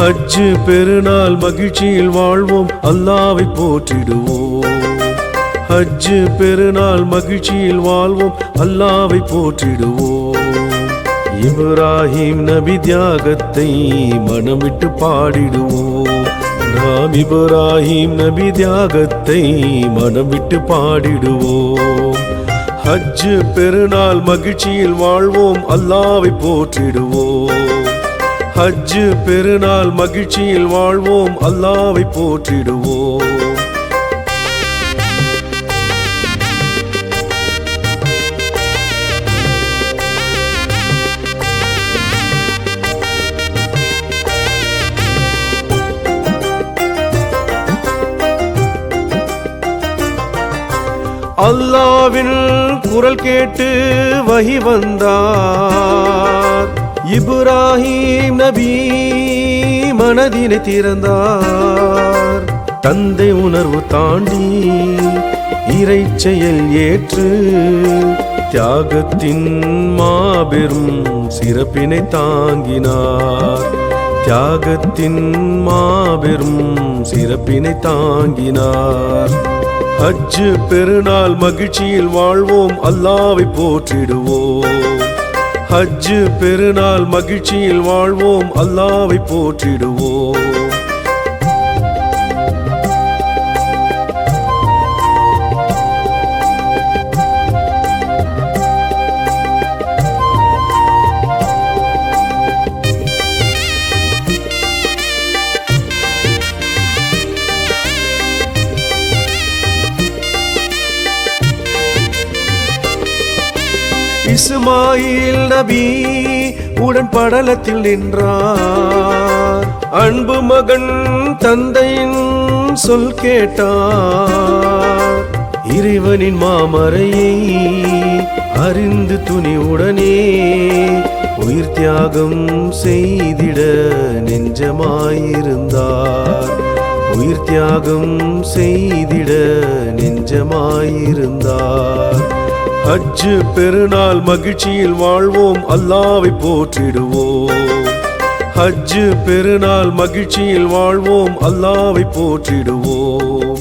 ஹஜ்ஜு பெருநாள் மகிழ்ச்சியில் வாழ்வோம், அல்லாஹ்வை போற்றிடுவோம். ஹஜ்ஜு பெருநாள் மகிழ்ச்சியில் வாழ்வோம், அல்லாஹ்வை போற்றிடுவோம். இப்ராஹிம் நபி தியாகத்தை மனம் விட்டு பாடிடுவோம். நாம் இப்ராஹிம் நபி தியாகத்தை மனம் விட்டு பாடிடுவோம். ஹஜ்ஜு பெருநாள் மகிழ்ச்சியில் வாழ்வோம், அல்லாஹ்வை போற்றிடுவோம். ஹஜ்ஜு பெருநாள் மகிழ்ச்சியில் வாழ்வோம், அல்லாஹ்வை போற்றிடுவோம். அல்லாஹ்வின் குரல் கேட்டு வஹி வந்தார். இப்ராஹிம் நபி மனதினை திறந்தார். தந்தை உணர்வு தாண்டி இறை செயல் ஏற்று தியாகத்தின் மாபெரும் சிறப்பினை தாங்கினார். தியாகத்தின் மாபெரும் சிறப்பினை தாங்கினார். ஹஜ்ஜு பெருநாள் மகிழ்ச்சியில் வாழ்வோம், அல்லாஹ்வை போற்றிடுவோம். ஹஜ்ஜு பெருநாள் மகிழ்ச்சியில் வாழ்வோம், அல்லாஹ்வை போற்றிடுவோம். இஸ்மாயில் நபி உடன் படலத்தில் நின்றார். அன்பு மகன் தந்தையின் சொல் கேட்டார். இறைவனின் மாமறையை அறிந்து துணிவுடனே உயிர் தியாகம் செய்திட நெஞ்சமாயிருந்தார். உயிர் தியாகம் செய்திட நெஞ்சமாயிருந்தார். ஹஜ்ஜு பெருநாள் மகிழ்ச்சியில் வாழ்வோம், அல்லாஹ்வை போற்றிடுவோம். ஹஜ்ஜு பெருநாள் மகிழ்ச்சியில் வாழ்வோம், அல்லாஹ்வை போற்றிடுவோம்.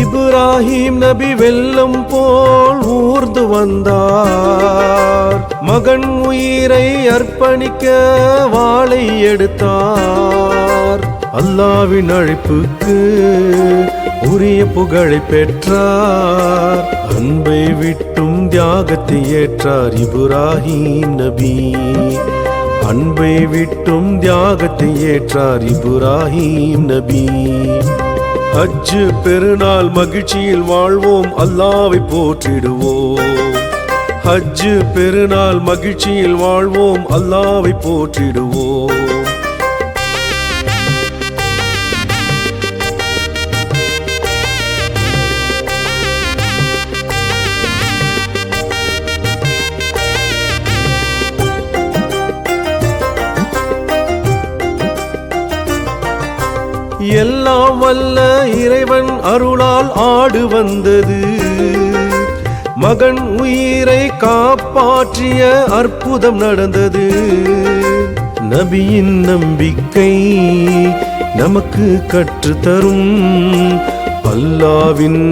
இப்ராஹிம் நபி வெள்ளம் போல் ஊர்ந்து வந்தார். மகன் உயிரை அர்ப்பணிக்க வாளை எடுத்தார். அல்லாஹ்வின் அழைப்புக்கு உரிய புகழை பெற்றார். அன்பை விட்டும் தியாகத்தை ஏற்றார் இப்ராஹிம் நபி. அன்பை விட்டும் தியாகத்தை ஏற்றார் இப்ராஹிம் நபி. ஹஜ்ஜு பெருநாள் மகிழ்ச்சியில் வாழ்வோம், அல்லாஹ்வை போற்றிடுவோம். ஹஜ்ஜு பெருநாள் மகிழ்ச்சியில் வாழ்வோம், அல்லாஹ்வை போற்றிடுவோம். எல்லாம் வல்ல இறைவன் அருளால் ஆடு வந்தது. மகன் உயிரை காப்பாற்றிய அற்புதம் நடந்தது. நபியின் நம்பிக்கை நமக்கு கற்றுத்தரும். அல்லாஹ்வின்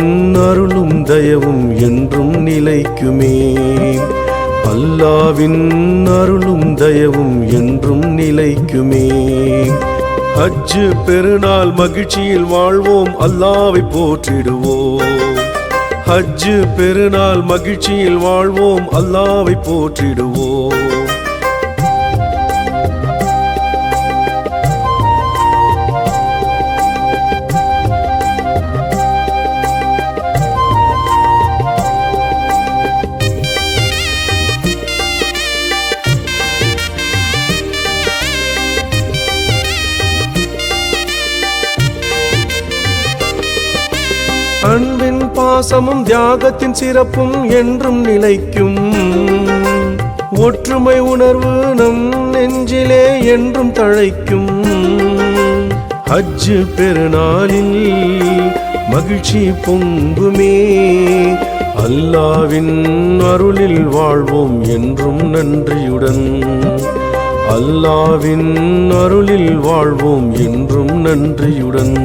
அருளும் தயவும் என்றும் நிலைக்குமே. அல்லாஹ்வின் அருளும் தயவும் என்றும் நிலைக்குமே. ஹஜ்ஜு பெருநாள் மகிழ்ச்சியில் வாழ்வோம், அல்லாஹ்வை போற்றிடுவோம். ஹஜ்ஜு பெருநாள் மகிழ்ச்சியில் வாழ்வோம், அல்லாஹ்வை போற்றிடுவோம். அன்பின் பாசமும் தியாகத்தின் சிறப்பும் என்றும் நிலைக்கும். ஒற்றுமை உணர்வு நம் நெஞ்சிலே என்றும் தழைக்கும். ஹஜ் பெருநாளில் மகிழ்ச்சி பொங்குமே. அல்லாவின் அருளில் வாழ்வோம் என்றும் நன்றியுடன். அல்லாவின் அருளில் வாழ்வோம் என்றும் நன்றியுடன்.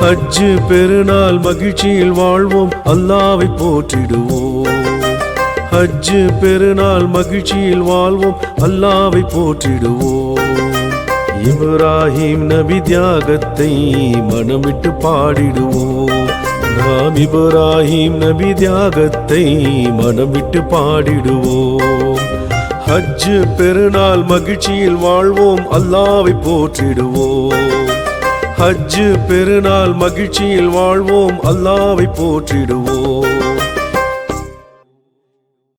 ஹஜ் பெருநாள் மகிழ்ச்சியில் வாழ்வோம், அல்லாவை போற்றிடுவோம். ஹஜ் பெருநாள் மகிழ்ச்சியில் வாழ்வோம், அல்லாவை போற்றிடுவோம். இப்ராஹிம் நபி தியாகத்தை மனமிட்டு பாடிடுவோம். நாம் இப்ராஹிம் நபி தியாகத்தை மனமிட்டு பாடிடுவோம். ஹஜ் பெருநாள் மகிழ்ச்சியில் வாழ்வோம், அல்லாவை போற்றிடுவோம். ஹஜ் பெருநாள் மகிழ்ச்சியில் வாழ்வோம், அல்லாவை போற்றிடுவோம்.